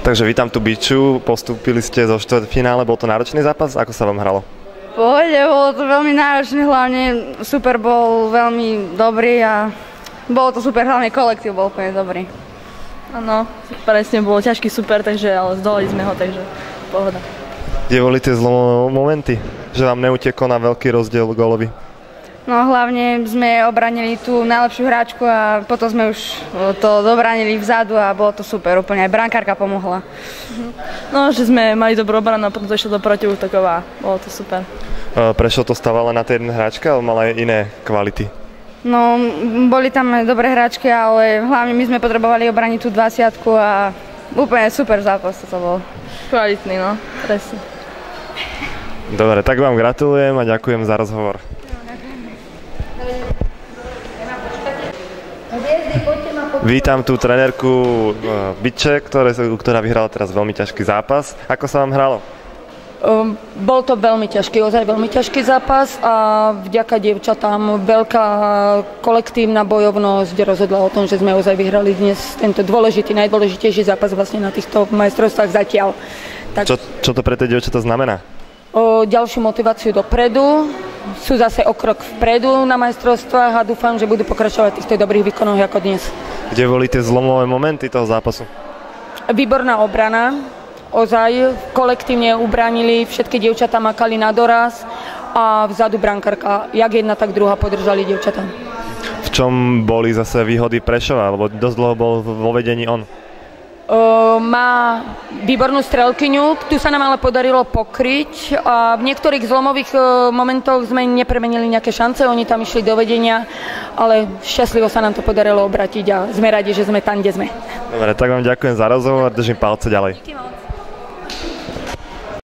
Takže vítam tu Biču, postúpili ste zo štvrťfinále, bol to náročný zápas, ako sa vám hralo? Pohode, bolo to veľmi náročné, hlavne super bol veľmi dobrý a bolo to super, hlavne kolektív bol úplne dobrý. Áno, presne, bolo ťažký super, takže ale zdolali sme ho, takže pohoda. Kde boli tie zlomové momenty, že vám neutekol na veľký rozdiel gólový? No hlavne sme obranili tú najlepšiu hráčku a potom sme už to dobranili vzadu a bolo to super, úplne aj brankárka pomohla. No, že sme mali dobrú obranu a potom to išlo do protiútokov a bolo to super. Prešlo to stávala na tej jednej hráčke, ale mala aj iné kvality? No, boli tam aj dobré hráčky, ale hlavne my sme potrebovali obraniť tú 20-ku a úplne super zápas to bol. Kvalitný, no, presne. Dobre, tak vám gratulujem a ďakujem za rozhovor. Vítam tu trenérku Biče, ktorá vyhrala teraz veľmi ťažký zápas. Ako sa vám hralo? Bol to veľmi ťažký, ozaj veľmi ťažký zápas a vďaka dievčatám veľká kolektívna bojovnosť rozhodla o tom, že sme ozaj vyhrali dnes tento dôležitý, najdôležitejší zápas vlastne na týchto majstrovstvách zatiaľ. Tak, čo to pre tie dievčatá znamená? Ďalšiu motiváciu dopredu, sú zase o krok vpredu na majstrovstvách a dúfam, že budú pokračovať v týchto dobrých výkonoch ako dnes. Kde boli tie zlomové momenty toho zápasu? Výborná obrana, ozaj kolektívne ubránili, všetky dievčatá makali na doraz a vzadu brankárka, jak jedna, tak druhá podržali dievčatá. V čom boli zase výhody Prešova, lebo dosť dlho bol vo vedení on? Má výbornú strelkyňu, tu sa nám ale podarilo pokryť a v niektorých zlomových momentoch sme nepremenili nejaké šance, oni tam išli do vedenia, ale šťastlivo sa nám to podarilo obratiť a sme radi, že sme tam, kde sme. Dobre, tak vám ďakujem za rozhovor, držím palce ďalej.